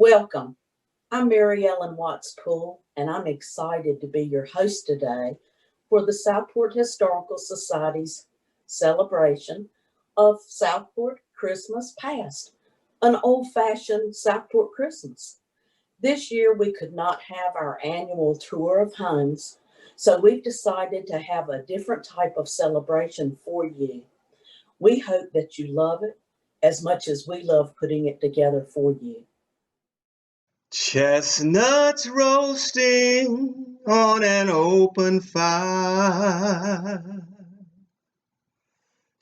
Welcome. I'm Mary Ellen Watts Poole, and I'm excited to be your host today for the Southport Historical Society's celebration of Southport Christmas Past, an old-fashioned Southport Christmas. This year, we could not have our annual tour of homes, so we've decided to have a different type of celebration for you. We hope that you love it as much as we love putting it together for you. Chestnuts roasting on an open fire,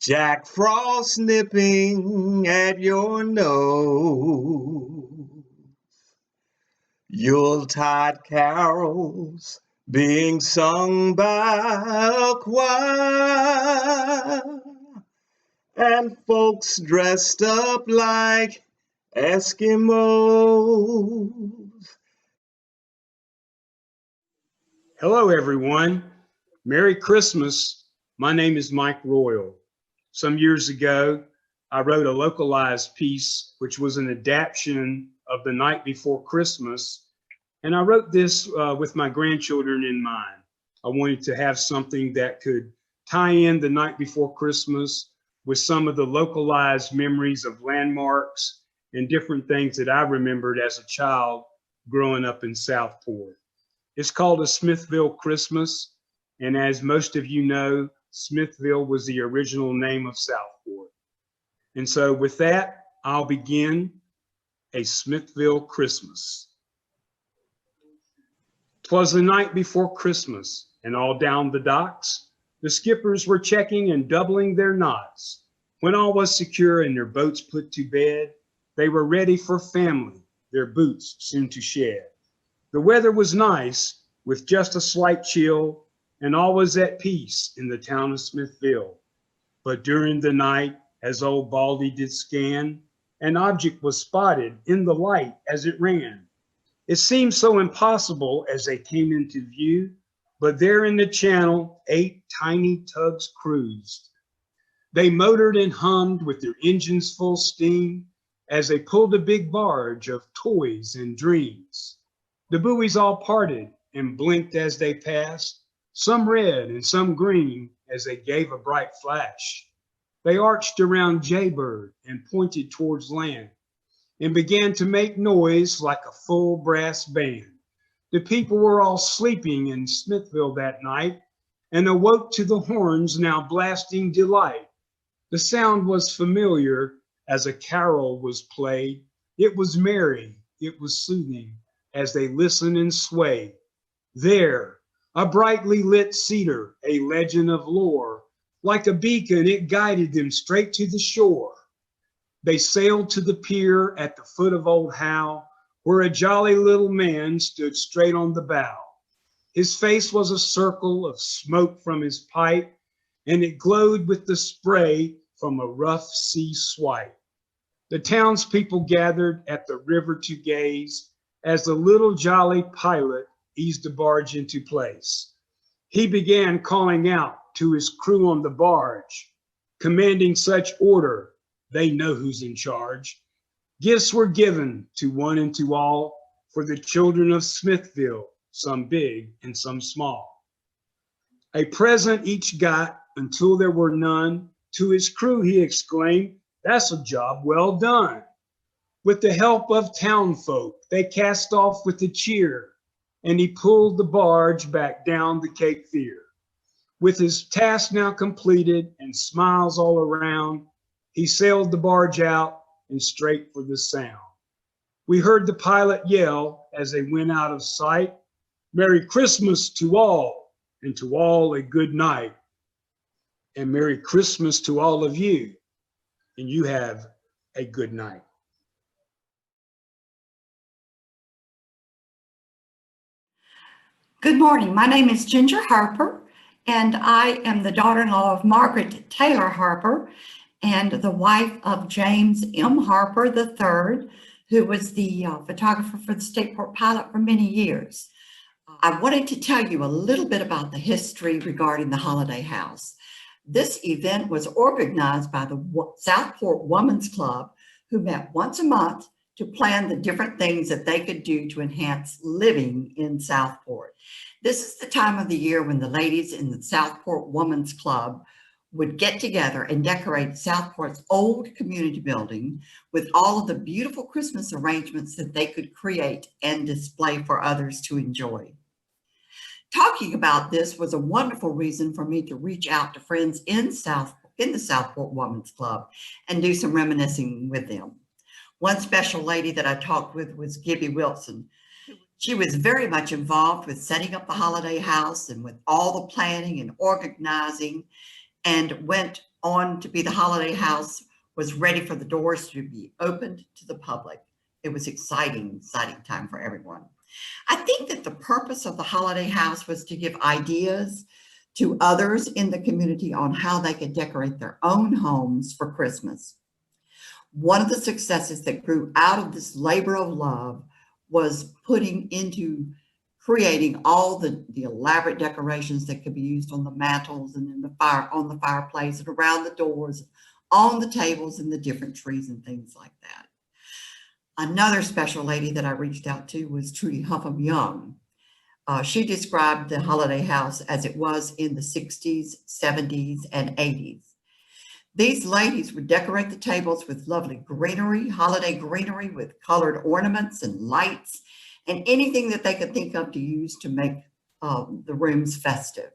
Jack Frost nipping at your nose, Yuletide carols being sung by a choir, and folks dressed up like Eskimos. Hello, everyone. Merry Christmas. My name is Mike Royal. Some years ago, I wrote a localized piece, which was an adaptation of The Night Before Christmas. And I wrote this with my grandchildren in mind. I wanted to have something that could tie in The Night Before Christmas with some of the localized memories of landmarks and different things that I remembered as a child growing up in Southport. It's called A Smithville Christmas, and as most of you know, Smithville was the original name of Southport. And so with that, I'll begin A Smithville Christmas. 'Twas the night before Christmas, and all down the docks, the skippers were checking and doubling their knots. When all was secure and their boats put to bed, they were ready for family, their boots soon to shed. The weather was nice, with just a slight chill, and all was at peace in the town of Smithville. But during the night, as old Baldy did scan, an object was spotted in the light as it ran. It seemed so impossible as they came into view, but there in the channel, 8 tiny tugs cruised. They motored and hummed with their engines full steam as they pulled a big barge of toys and dreams. The buoys all parted and blinked as they passed, some red and some green as they gave a bright flash. They arched around Jaybird and pointed towards land and began to make noise like a full brass band. The people were all sleeping in Smithville that night and awoke to the horns now blasting delight. The sound was familiar as a carol was played. It was merry, it was soothing as they listened and swayed. There, a brightly lit cedar, a legend of lore, like a beacon it guided them straight to the shore. They sailed to the pier at the foot of Old Howe, where a jolly little man stood straight on the bow. His face was a circle of smoke from his pipe, and it glowed with the spray from a rough sea swipe. The townspeople gathered at the river to gaze as the little jolly pilot eased the barge into place. He began calling out to his crew on the barge, commanding such order, they know who's in charge. Gifts were given to one and to all for the children of Smithville, some big and some small. A present each got until there were none. To his crew he exclaimed, "That's a job well done." With the help of townfolk, they cast off with a cheer, and he pulled the barge back down the Cape Fear. With his task now completed and smiles all around, he sailed the barge out and straight for the Sound. We heard the pilot yell as they went out of sight, "Merry Christmas to all, and to all a good night." And Merry Christmas to all of you, and you have a good night. Good morning. My name is Ginger Harper, and I am the daughter-in-law of Margaret Taylor Harper and the wife of James M. Harper III, who was the photographer for the Stateport Pilot for many years. I wanted to tell you a little bit about the history regarding the Holiday House. This event was organized by the Southport Women's Club, who met once a month to plan the different things that they could do to enhance living in Southport. This is the time of the year when the ladies in the Southport Women's Club would get together and decorate Southport's old community building with all of the beautiful Christmas arrangements that they could create and display for others to enjoy. Talking about this was a wonderful reason for me to reach out to friends in the Southport Women's Club and do some reminiscing with them. One special lady that I talked with was Gibby Wilson. She was very much involved with setting up the holiday house and with all the planning and organizing, and went on to be the holiday house was ready for the doors to be opened to the public. It was exciting time for everyone. I think that the purpose of the holiday house was to give ideas to others in the community on how they could decorate their own homes for Christmas. One of the successes that grew out of this labor of love was putting into creating all the elaborate decorations that could be used on the mantles and in the fireplace and around the doors, on the tables and the different trees and things like that. Another special lady that I reached out to was Trudy Huffman Young. She described the holiday house as it was in the 60s, 70s, and 80s. These ladies would decorate the tables with lovely greenery, holiday greenery with colored ornaments and lights, and anything that they could think of to use to make the rooms festive.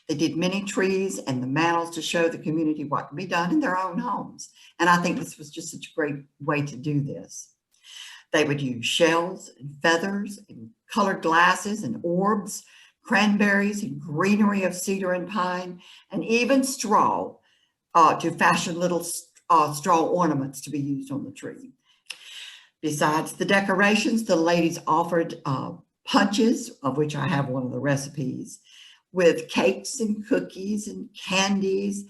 They did many trees and the mantles to show the community what can be done in their own homes. And I think this was just such a great way to do this. They would use shells and feathers and colored glasses and orbs, cranberries and greenery of cedar and pine, and even straw to fashion little straw ornaments to be used on the tree. Besides the decorations, the ladies offered punches, of which I have one of the recipes, with cakes and cookies and candies.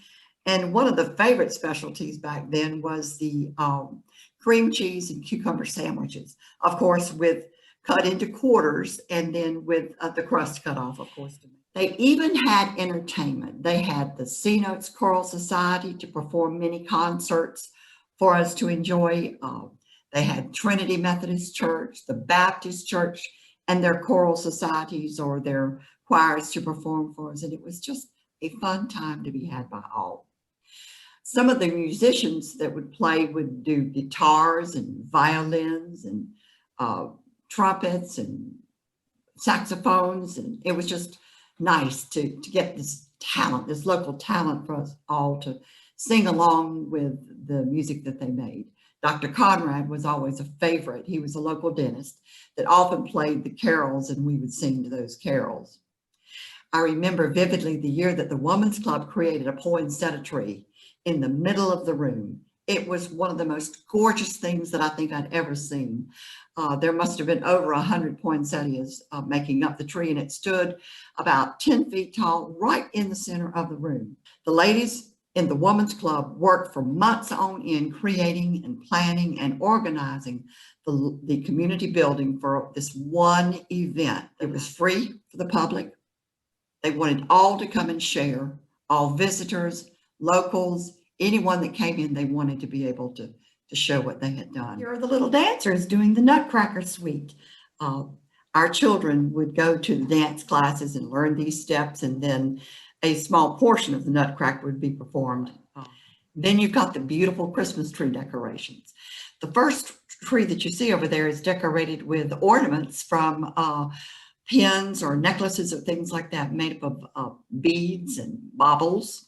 And one of the favorite specialties back then was the cream cheese and cucumber sandwiches, of course, with cut into quarters and then with the crust cut off, of course. They even had entertainment. They had the C Notes Choral Society to perform many concerts for us to enjoy. They had Trinity Methodist Church, the Baptist Church, and their choral societies or their choirs to perform for us. And it was just a fun time to be had by all. Some of the musicians that would play would do guitars and violins and trumpets and saxophones. And it was just nice to get this talent, this local talent for us all to sing along with the music that they made. Dr. Conrad was always a favorite. He was a local dentist that often played the carols and we would sing to those carols. I remember vividly the year that the Women's Club created a poinsettia tree in the middle of the room. It was one of the most gorgeous things that I think I'd ever seen. There must have been over 100 poinsettias making up the tree, and it stood about 10 feet tall right in the center of the room. The ladies in the Women's Club worked for months on end creating and planning and organizing the community building for this one event. It was free for the public. They wanted all to come and share, all visitors, locals, anyone that came in, they wanted to be able to show what they had done. Here are the little dancers doing the Nutcracker Suite. Our children would go to the dance classes and learn these steps, and then a small portion of the Nutcracker would be performed. Then you've got the beautiful Christmas tree decorations. The first tree that you see over there is decorated with ornaments from pins or necklaces or things like that, made up of beads and baubles.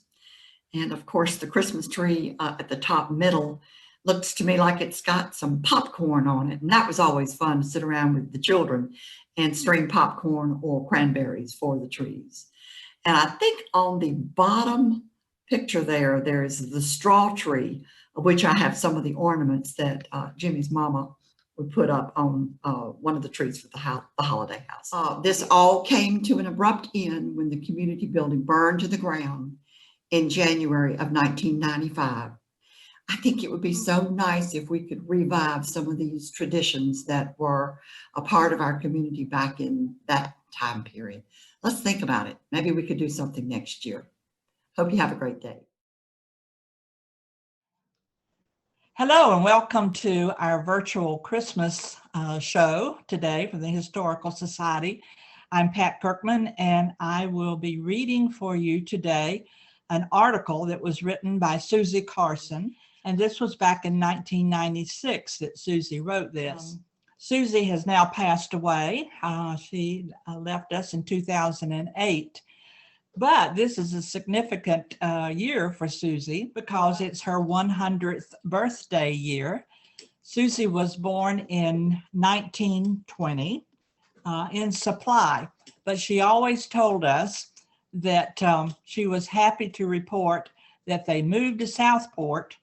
And of course, the Christmas tree at the top middle looks to me like it's got some popcorn on it. And that was always fun to sit around with the children and string popcorn or cranberries for the trees. And I think on the bottom picture there's the straw tree, of which I have some of the ornaments that Jimmy's mama would put up on one of the trees for the holiday house. This all came to an abrupt end when the community building burned to the ground in January of 1995. I think it would be so nice if we could revive some of these traditions that were a part of our community back in that time period. Let's think about it. Maybe we could do something next year. Hope you have a great day. Hello and welcome to our virtual Christmas show today from the Historical Society. I'm Pat Kirkman and I will be reading for you today an article that was written by Susie Carson, and this was back in 1996 that Susie wrote this. Susie has now passed away. She left us in 2008. But this is a significant year for Susie because it's her 100th birthday year. Susie was born in 1920 in Supply, but she always told us that she was happy to report that they moved to Southport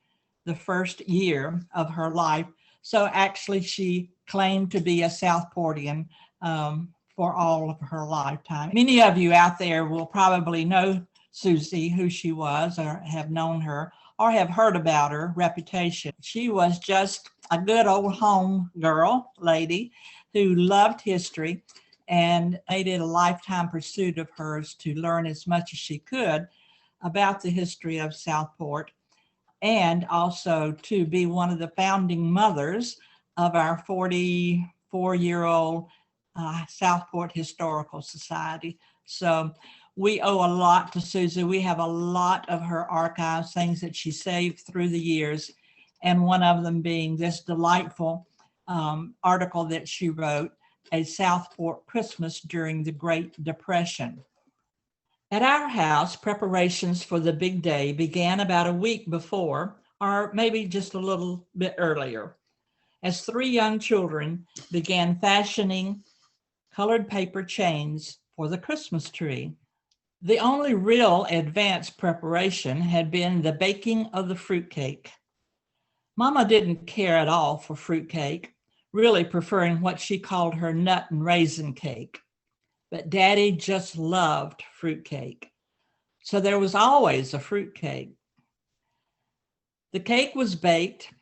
the first year of her life. So actually she claimed to be a Southportian for all of her lifetime. Many of you out there will probably know Susie, who she was, or have known her, or have heard about her reputation. She was just a good old home girl lady who loved history and made it a lifetime pursuit of hers to learn as much as she could about the history of Southport, and also to be one of the founding mothers of our 44-year-old Southport Historical Society. So we owe a lot to Susie. We have a lot of her archives, things that she saved through the years, and one of them being this delightful article that she wrote, A Southport Christmas During the Great Depression. At our house, preparations for the big day began about a week before, or maybe just a little bit earlier, as 3 young children began fashioning colored paper chains for the Christmas tree. The only real advanced preparation had been the baking of the fruitcake. Mama didn't care at all for fruitcake, really preferring what she called her nut and raisin cake. But Daddy just loved fruitcake. So there was always a fruitcake. The cake was baked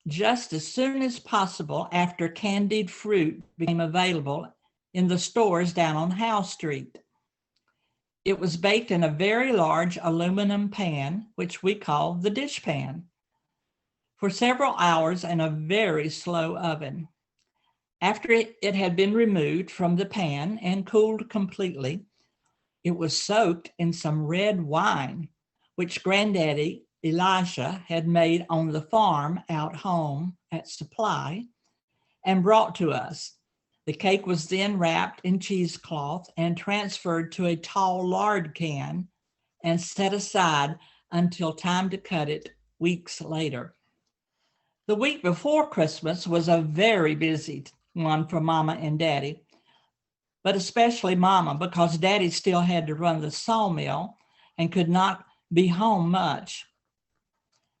just as soon as possible after candied fruit became available in the stores down on Howe Street. It was baked in a very large aluminum pan, which we call the dish pan, for several hours in a very slow oven. After it had been removed from the pan and cooled completely, it was soaked in some red wine, which Granddaddy Elisha had made on the farm out home at Supply and brought to us. The cake was then wrapped in cheesecloth and transferred to a tall lard can and set aside until time to cut it weeks later. The week before Christmas was a very busy one for Mama and Daddy, but especially Mama because Daddy still had to run the sawmill and could not be home much.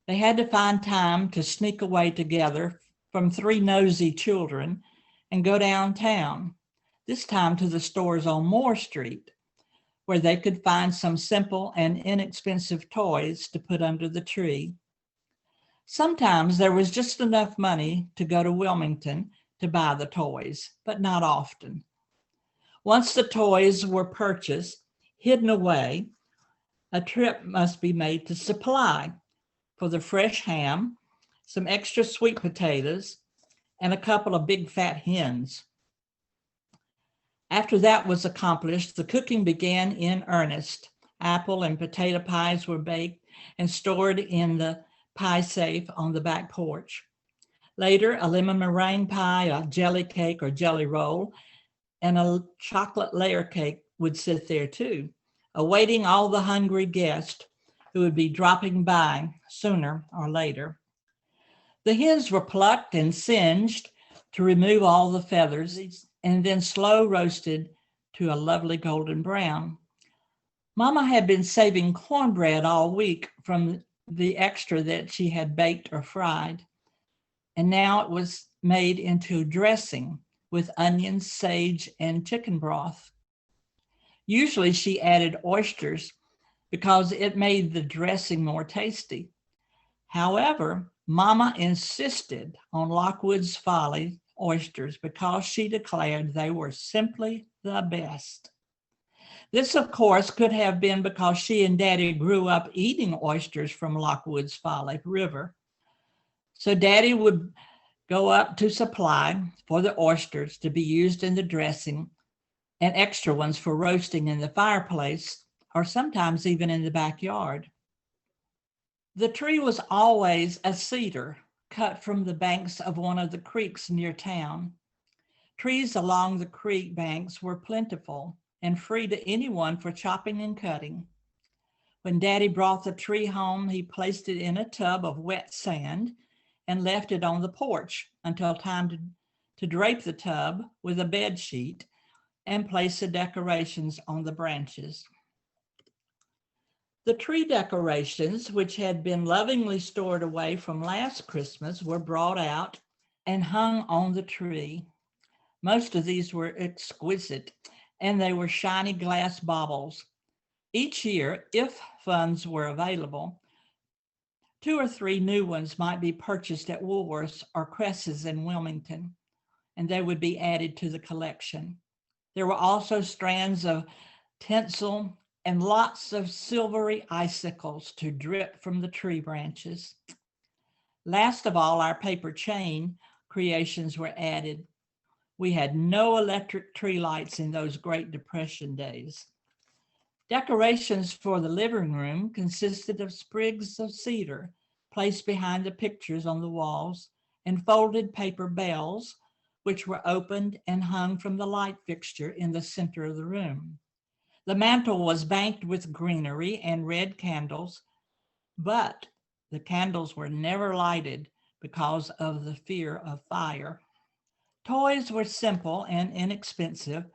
They had to find time to sneak away together from 3 nosy children and go downtown, this time to the stores on Moore Street, where they could find some simple and inexpensive toys to put under the tree. Sometimes there was just enough money to go to Wilmington to buy the toys, but not often. Once the toys were purchased, hidden away, a trip must be made to Supply for the fresh ham, some extra sweet potatoes, and a couple of big fat hens. After that was accomplished, the cooking began in earnest. Apple and potato pies were baked and stored in the pie safe on the back porch. Later, a lemon meringue pie, a jelly cake or jelly roll, and a chocolate layer cake would sit there too, awaiting all the hungry guests who would be dropping by sooner or later. The hens were plucked and singed to remove all the feathers and then slow roasted to a lovely golden brown. Mama had been saving cornbread all week from the extra that she had baked or fried, and now it was made into dressing with onions, sage, and chicken broth. Usually she added oysters because it made the dressing more tasty. However, Mama insisted on Lockwood's Folly oysters because she declared they were simply the best. This, of course, could have been because she and Daddy grew up eating oysters from Lockwood's Folly River. So Daddy would go up to supply for the oysters to be used in the dressing and extra ones for roasting in the fireplace or sometimes even in the backyard. The tree was always a cedar cut from the banks of one of the creeks near town. Trees along the creek banks were plentiful and free to anyone for chopping and cutting. When Daddy brought the tree home, he placed it in a tub of wet sand and left it on the porch until time to drape the tub with a bed sheet and place the decorations on the branches. The tree decorations, which had been lovingly stored away from last Christmas, were brought out and hung on the tree. Most of these were exquisite, and they were shiny glass baubles. Each year, if funds were available, 2 or 3 new ones might be purchased at Woolworth's or Cress's in Wilmington, and they would be added to the collection. There were also strands of tinsel and lots of silvery icicles to drip from the tree branches. Last of all, our paper chain creations were added. We had no electric tree lights in those Great Depression days. Decorations for the living room consisted of sprigs of cedar placed behind the pictures on the walls and folded paper bells, which were opened and hung from the light fixture in the center of the room. The mantel was banked with greenery and red candles, but the candles were never lighted because of the fear of fire. Toys were simple and inexpensive.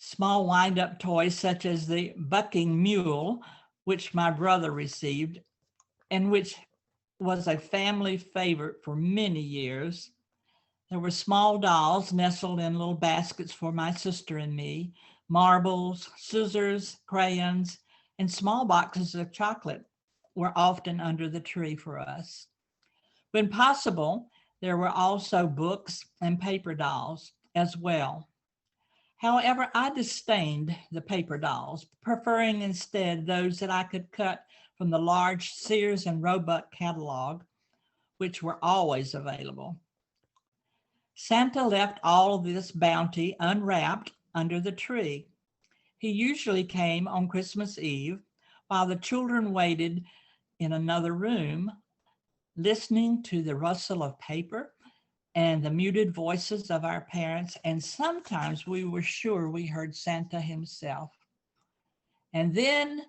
Small wind-up toys such as the bucking mule, which my brother received, and which was a family favorite for many years. There were small dolls nestled in little baskets for my sister and me, marbles, scissors, crayons, and small boxes of chocolate were often under the tree for us. When possible, there were also books and paper dolls as well. However, I disdained the paper dolls, preferring instead those that I could cut from the large Sears and Roebuck catalog, which were always available. Santa left all of this bounty unwrapped under the tree. He usually came on Christmas Eve while the children waited in another room, listening to the rustle of paper and the muted voices of our parents, and sometimes we were sure we heard Santa himself. And then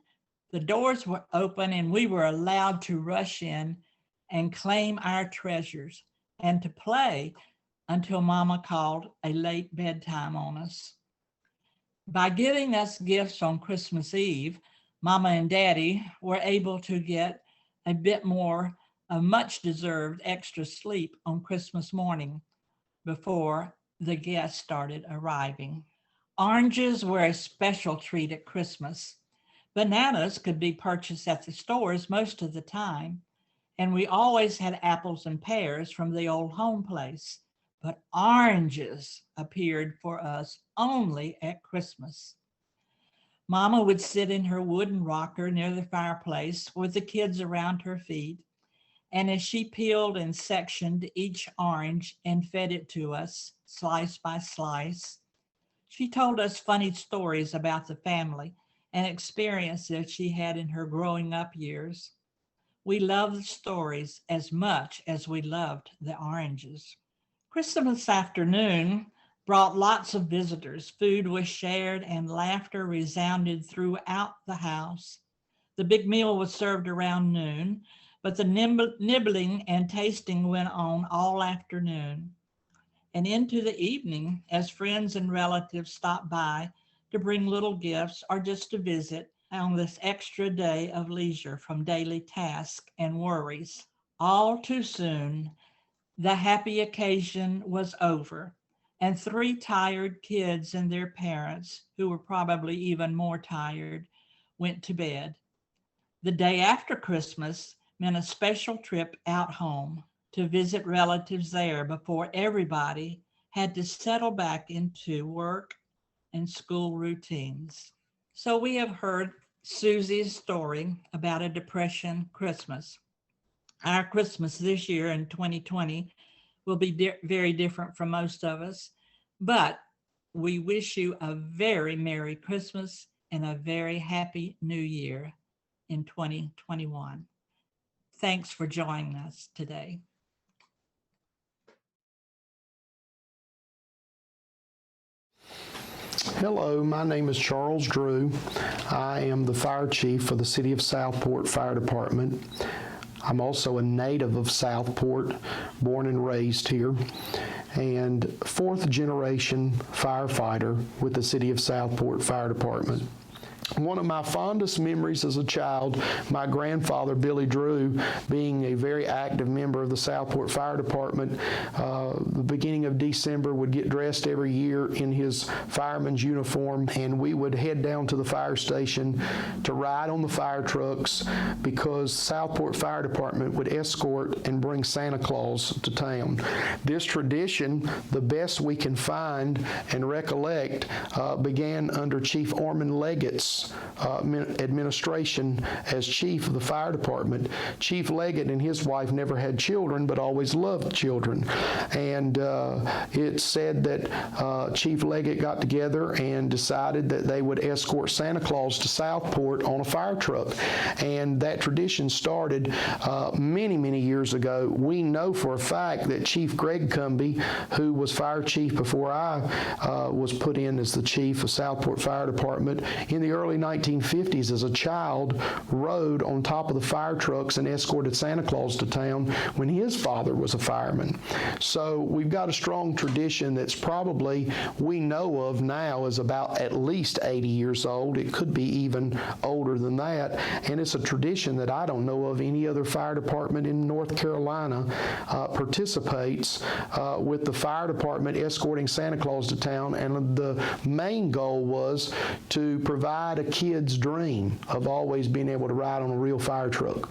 the doors were open and we were allowed to rush in and claim our treasures and to play until Mama called a late bedtime on us. By giving us gifts on Christmas Eve, Mama and Daddy were able to get a bit more of much-deserved extra sleep on Christmas morning before the guests started arriving. Oranges were a special treat at Christmas. Bananas could be purchased at the stores most of the time, and we always had apples and pears from the old home place. But oranges appeared for us only at Christmas. Mama would sit in her wooden rocker near the fireplace with the kids around her feet, and as she peeled and sectioned each orange and fed it to us, slice by slice, she told us funny stories about the family and experiences she had in her growing up years. We loved the stories as much as we loved the oranges. Christmas afternoon brought lots of visitors. Food was shared and laughter resounded throughout the house. The big meal was served around noon, but the nibbling and tasting went on all afternoon and into the evening as friends and relatives stopped by to bring little gifts or just to visit on this extra day of leisure from daily tasks and worries. All too soon, the happy occasion was over, and 3 tired kids and their parents, who were probably even more tired, went to bed. The day after Christmas meant a special trip out home to visit relatives there before everybody had to settle back into work and school routines. So we have heard Susie's story about a Depression Christmas. our Christmas this year in 2020 will be very different from most of us, but we wish you a very Merry Christmas and a very Happy New Year in 2021. Thanks for joining us today. Hello, my name is Charles Drew. I am the fire chief for the City of Southport Fire Department. I'm also a native of Southport, born and raised here, and fourth generation firefighter with the City of Southport Fire Department. One of my fondest memories as a child, my grandfather, Billy Drew, being a very active member of the Southport Fire Department, the beginning of December would get dressed every year in his fireman's uniform, and we would head down to the fire station to ride on the fire trucks because Southport Fire Department would escort and bring Santa Claus to town. This tradition, the best we can find and recollect, began under Chief Orman Leggett's administration as chief of the fire department. Chief Leggett and his wife never had children, but always loved children. And it's said that Chief Leggett got together and decided that they would escort Santa Claus to Southport on a fire truck. And that tradition started many, many years ago. We know for a fact that Chief Greg Cumby, who was fire chief before I was put in as the chief of Southport Fire Department, in the early 1950s as a child rode on top of the fire trucks and escorted Santa Claus to town when his father was a fireman. So we've got a strong tradition that's probably, we know of now, is about at least 80 years old. It could be even older than that. And it's a tradition that I don't know of any other fire department in North Carolina participates with the fire department escorting Santa Claus to town. And the main goal was to provide a kid's dream of always being able to ride on a real fire truck.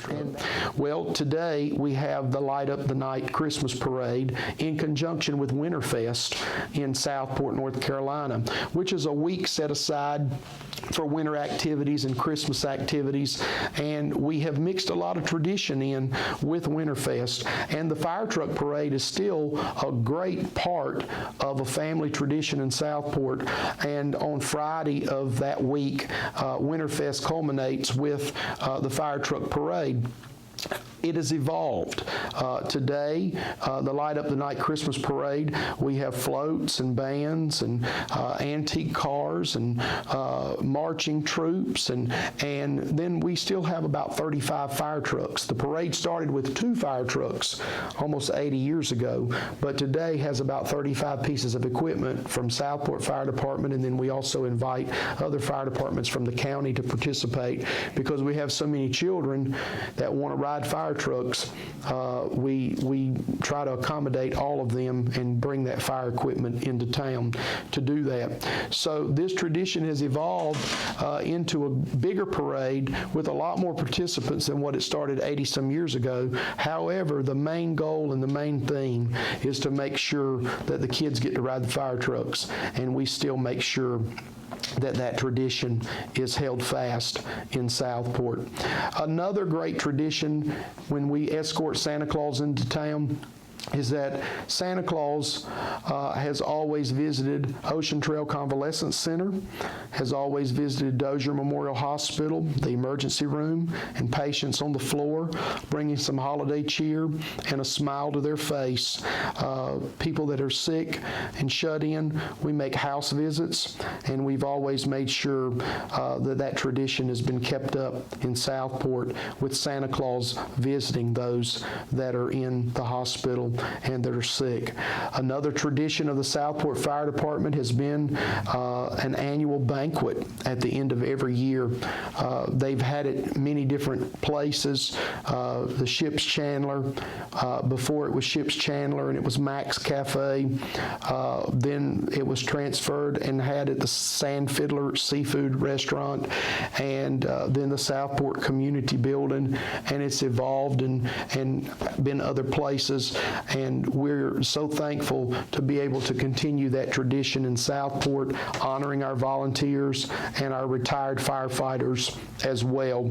And, well, today we have the Light Up the Night Christmas Parade in conjunction with WinterFest in Southport, North Carolina, which is a week set aside for winter activities and Christmas activities. And we have mixed a lot of tradition in with WinterFest. And the fire truck parade is still a great part of a family tradition in Southport. And on Friday of that week, WinterFest culminates with the fire truck parade. It has evolved. Today, the Light Up the Night Christmas Parade, we have floats and bands and antique cars and marching troops, and then we still have about 35 fire trucks. The parade started with 2 fire trucks almost 80 years ago, but today has about 35 pieces of equipment from Southport Fire Department, and then we also invite other fire departments from the county to participate because we have so many children that want to ride fire trucks. We try to accommodate all of them and bring that fire equipment into town to do that. So this tradition has evolved into a bigger parade with a lot more participants than what it started 80-some years ago. However, the main goal and the main theme is to make sure that the kids get to ride the fire trucks, and we still make sure that tradition is held fast in Southport. Another great tradition when we escort Santa Claus into town is that Santa Claus has always visited Ocean Trail Convalescence Center, has always visited Dozier Memorial Hospital, the emergency room, and patients on the floor, bringing some holiday cheer and a smile to their face. People that are sick and shut in, we make house visits, and we've always made sure that tradition has been kept up in Southport with Santa Claus visiting those that are in the hospital and that are sick. Another tradition of the Southport Fire Department has been an annual banquet at the end of every year. They've had it many different places. The Ship's Chandler, before it was Ship's Chandler and it was Max Cafe. Then it was transferred and had at the Sand Fiddler Seafood Restaurant, and then the Southport Community Building, and it's evolved and been other places. And we're so thankful to be able to continue that tradition in Southport, honoring our volunteers and our retired firefighters as well.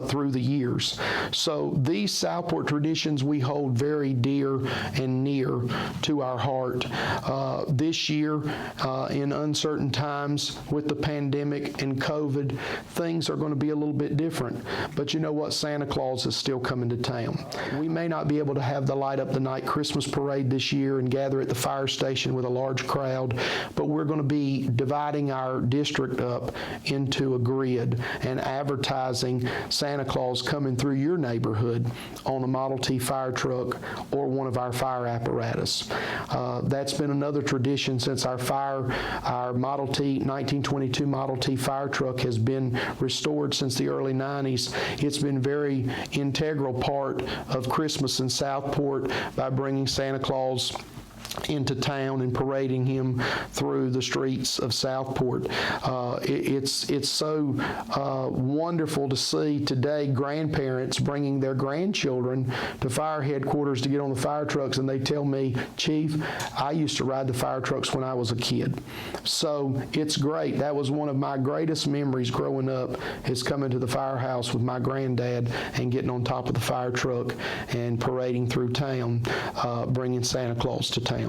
through the years. So these Southport traditions we hold very dear and near to our heart. This year, in uncertain times with the pandemic and COVID, things are going to be a little bit different. But you know what? Santa Claus is still coming to town. We may not be able to have the Light Up the Night Christmas parade this year and gather at the fire station with a large crowd, but we're going to be dividing our district up into a grid and advertising Santa Claus coming through your neighborhood on a Model T fire truck or one of our fire apparatus. That's been another tradition since our Model T, 1922 Model T fire truck has been restored since the early 90s. It's been very integral part of Christmas in Southport by bringing Santa Claus into town and parading him through the streets of Southport. It's so wonderful to see today grandparents bringing their grandchildren to fire headquarters to get on the fire trucks, and they tell me, Chief, I used to ride the fire trucks when I was a kid. So it's great. That was one of my greatest memories growing up, is coming to the firehouse with my granddad and getting on top of the fire truck and parading through town, bringing Santa Claus to town.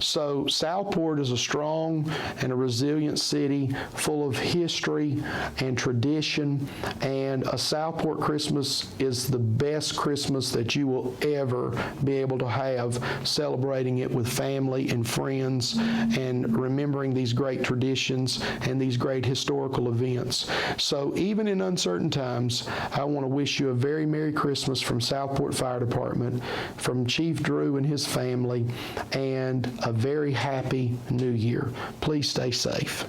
So Southport is a strong and a resilient city full of history and tradition, and a Southport Christmas is the best Christmas that you will ever be able to have, celebrating it with family and friends and remembering these great traditions and these great historical events. So even in uncertain times, I want to wish you a very Merry Christmas from Southport Fire Department, from Chief Drew and his family, and a very happy New Year. Please stay safe.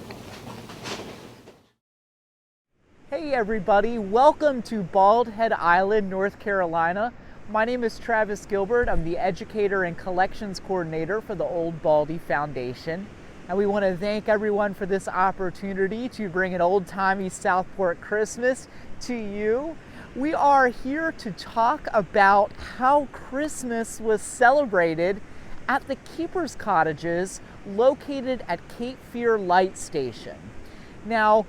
Hey everybody, welcome to Bald Head Island, North Carolina. My name is Travis Gilbert. I'm the Educator and Collections Coordinator for the Old Baldy Foundation. And we want to thank everyone for this opportunity to bring an old-timey Southport Christmas to you. We are here to talk about how Christmas was celebrated at the Keepers' Cottages located at Cape Fear Light Station. Now,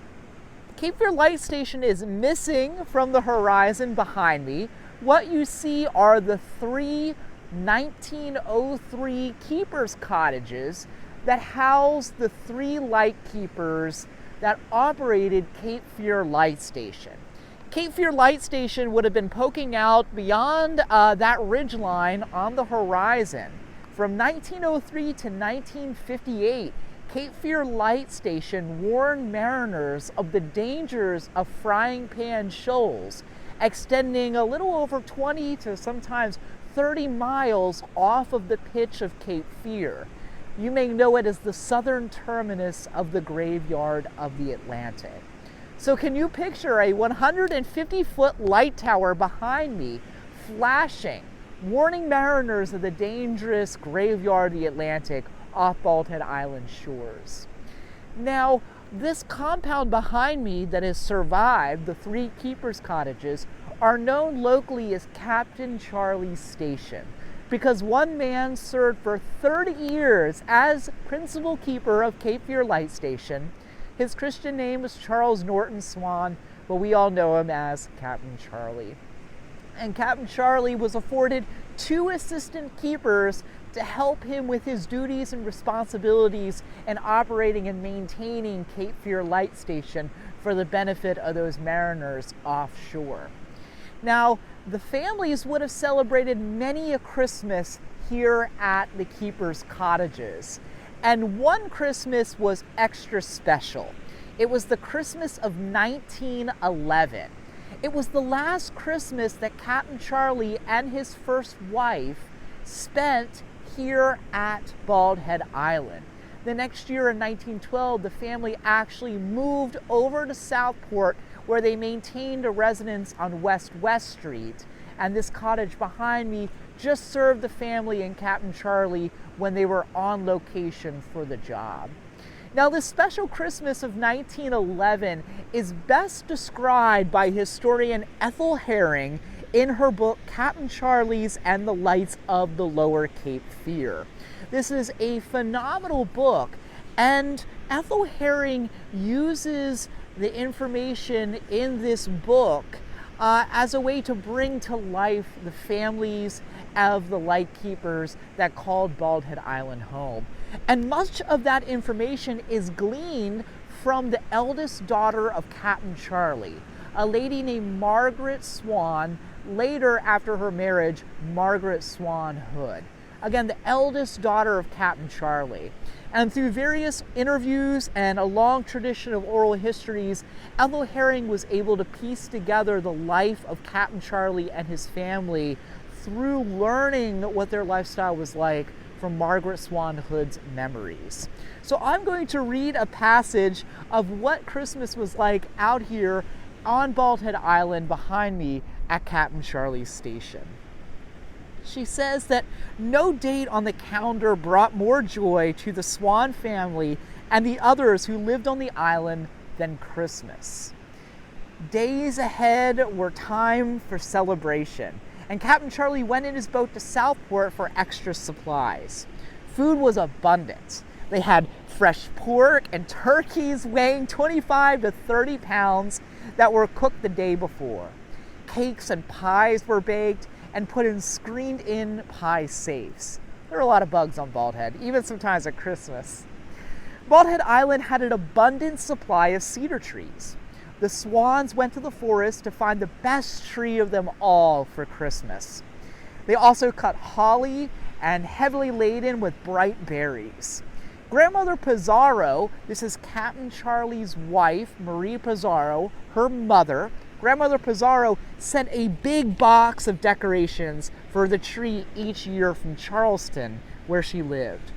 Cape Fear Light Station is missing from the horizon behind me. What you see are the three 1903 Keepers' Cottages that house the three lightkeepers that operated Cape Fear Light Station. Cape Fear Light Station would have been poking out beyond that ridgeline on the horizon. From 1903 to 1958, Cape Fear Light Station warned mariners of the dangers of frying pan shoals, extending a little over 20 to sometimes 30 miles off of the pitch of Cape Fear. You may know it as the southern terminus of the graveyard of the Atlantic. So can you picture a 150-foot light tower behind me flashing, warning mariners of the dangerous graveyard of the Atlantic off Bald Head Island shores? Now, this compound behind me that has survived the three Keepers' Cottages are known locally as Captain Charlie's Station, because one man served for 30 years as principal keeper of Cape Fear Light Station. His Christian name was Charles Norton Swan, but we all know him as Captain Charlie. And Captain Charlie was afforded 2 assistant keepers to help him with his duties and responsibilities in operating and maintaining Cape Fear Light Station for the benefit of those mariners offshore. Now, the families would have celebrated many a Christmas here at the Keepers' Cottages, and one Christmas was extra special. It was the Christmas of 1911. It was the last Christmas that Captain Charlie and his first wife spent here at Bald Head Island. The next year in 1912, the family actually moved over to Southport, where they maintained a residence on West Street. And this cottage behind me just served the family and Captain Charlie when they were on location for the job. Now, this special Christmas of 1911 is best described by historian Ethel Herring in her book, Captain Charlie's and the Lights of the Lower Cape Fear. This is a phenomenal book, and Ethel Herring uses the information in this book as a way to bring to life the families of the lightkeepers that called Bald Head Island home. And much of that information is gleaned from the eldest daughter of Captain Charlie, a lady named Margaret Swan, later after her marriage, Margaret Swan Hood. Again, the eldest daughter of Captain Charlie. And through various interviews and a long tradition of oral histories, Ethel Herring was able to piece together the life of Captain Charlie and his family through learning what their lifestyle was like from Margaret Swan Hood's memories. So I'm going to read a passage of what Christmas was like out here on Bald Head Island behind me at Captain Charlie's station. She says that no date on the calendar brought more joy to the Swan family and the others who lived on the island than Christmas. Days ahead were time for celebration, and Captain Charlie went in his boat to Southport for extra supplies. Food was abundant. They had fresh pork and turkeys weighing 25 to 30 pounds that were cooked the day before. Cakes and pies were baked and put in screened-in pie safes. There were a lot of bugs on Bald Head, even sometimes at Christmas. Bald Head Island had an abundant supply of cedar trees. The Swans went to the forest to find the best tree of them all for Christmas. They also cut holly and heavily laden with bright berries. Grandmother Pizarro, this is Captain Charlie's wife, Marie Pizarro, her mother. Grandmother Pizarro sent a big box of decorations for the tree each year from Charleston, where she lived.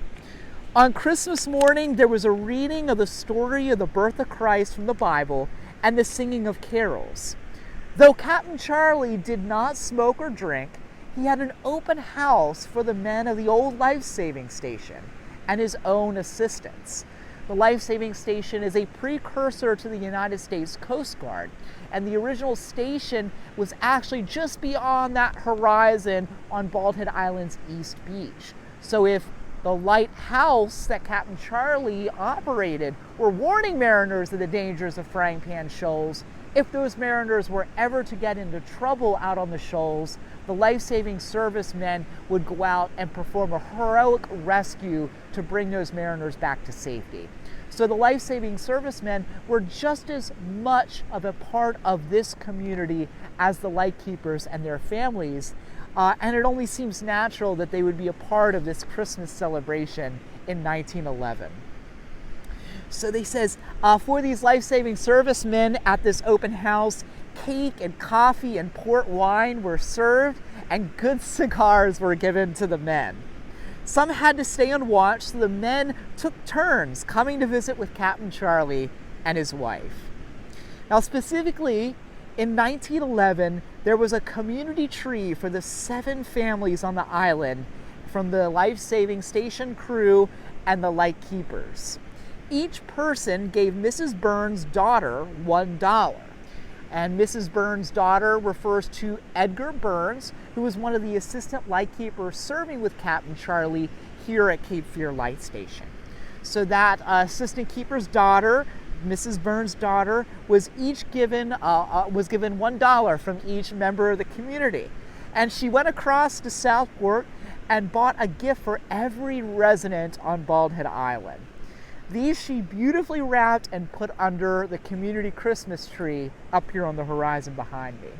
On Christmas morning, there was a reading of the story of the birth of Christ from the Bible and the singing of carols. Though Captain Charlie did not smoke or drink, he had an open house for the men of the old life-saving station and his own assistants. The life-saving station is a precursor to the United States Coast Guard, and the original station was actually just beyond that horizon on Bald Head Island's East Beach. So if the lighthouse that Captain Charlie operated were warning mariners of the dangers of frying pan shoals, if those mariners were ever to get into trouble out on the shoals, the life-saving servicemen would go out and perform a heroic rescue to bring those mariners back to safety. So the life-saving servicemen were just as much of a part of this community as the lightkeepers and their families, and it only seems natural that they would be a part of this Christmas celebration in 1911. So they says, for these life-saving servicemen at this open house, cake and coffee and port wine were served and good cigars were given to the men. Some had to stay on watch, so the men took turns coming to visit with Captain Charlie and his wife. Now specifically, in 1911, there was a community tree for the 7 families on the island from the life-saving station crew and the lightkeepers. Each person gave Mrs. Burns' daughter $1. And Mrs. Burns' daughter refers to Edgar Burns, who was one of the assistant lightkeepers serving with Captain Charlie here at Cape Fear Light Station. So that assistant keeper's daughter, Mrs. Burns' daughter, was given $1 from each member of the community. And she went across to Southport and bought a gift for every resident on Bald Head Island. These she beautifully wrapped and put under the community Christmas tree up here on the horizon behind me.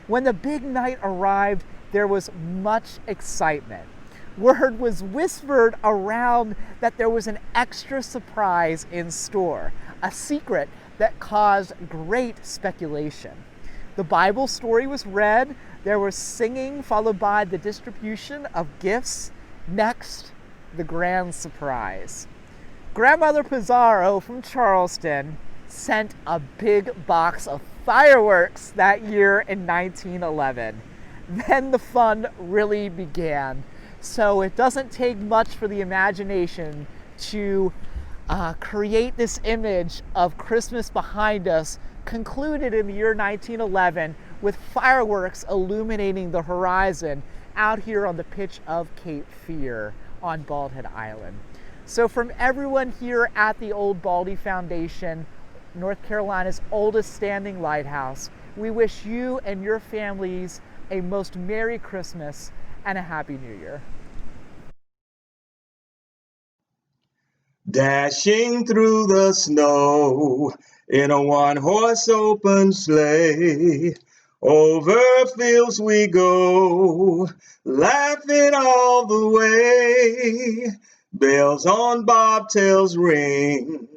When the big night arrived, there was much excitement. Word was whispered around that there was an extra surprise in store, a secret that caused great speculation. The Bible story was read, there was singing followed by the distribution of gifts. Next, the grand surprise. Grandmother Pizarro from Charleston sent a big box of fireworks that year in 1911. Then the fun really began. So it doesn't take much for the imagination to create this image of Christmas behind us, concluded in the year 1911 with fireworks illuminating the horizon out here on the pitch of Cape Fear on Bald Head Island. So from everyone here at the Old Baldy Foundation, North Carolina's oldest standing lighthouse, we wish you and your families a most Merry Christmas and a Happy New Year. Dashing through the snow in a one-horse open sleigh, over fields we go, laughing all the way. Bells on bobtails ring,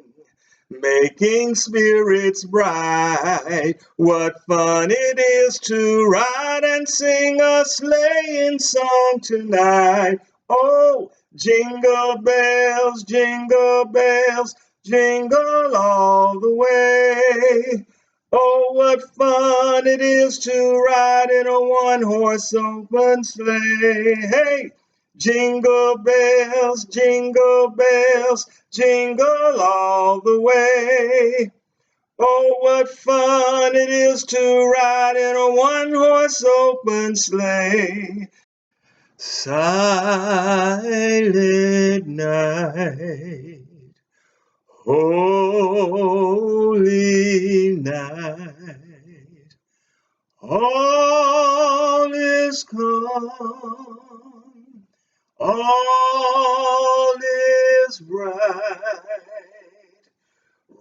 making spirits bright. What fun it is to ride and sing a sleighing song tonight. Oh, jingle bells, jingle all the way. Oh, what fun it is to ride in a one-horse open sleigh. Hey, jingle bells, jingle all the way. Oh, what fun it is to ride in a one-horse open sleigh. Silent night, holy night, all is calm, all is bright,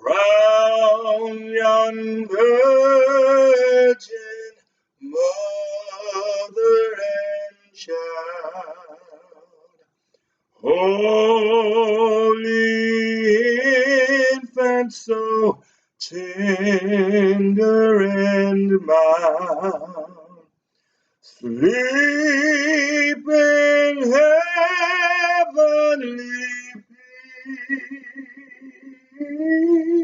round yon virgin mother and child. Holy infant, so tender and mild, sleep in heavenly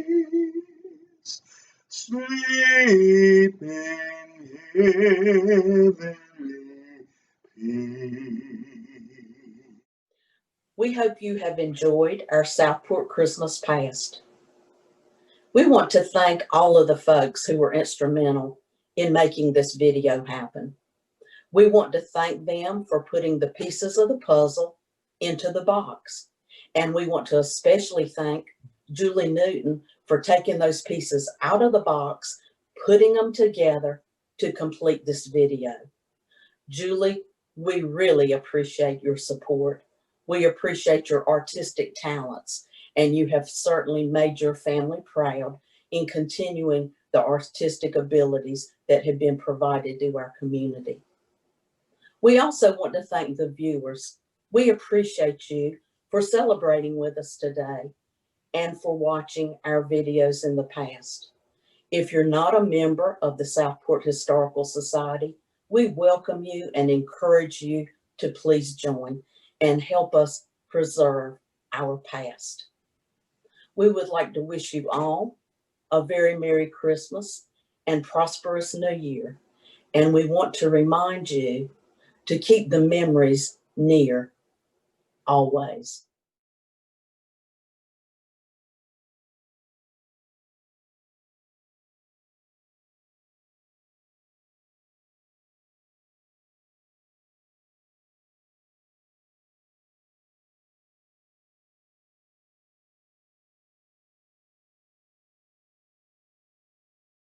peace, sleep in heavenly peace. We hope you have enjoyed our Southport Christmas past. We want to thank all of the folks who were instrumental in making this video happen. We want to thank them for putting the pieces of the puzzle into the box. And we want to especially thank Julie Newton for taking those pieces out of the box, putting them together to complete this video. Julie, we really appreciate your support. We appreciate your artistic talents, and you have certainly made your family proud in continuing the artistic abilities that have been provided to our community. We also want to thank the viewers. We appreciate you for celebrating with us today and for watching our videos in the past. If you're not a member of the Southport Historical Society, we welcome you and encourage you to please join and help us preserve our past. We would like to wish you all a very Merry Christmas and prosperous New Year. And we want to remind you to keep the memories near always.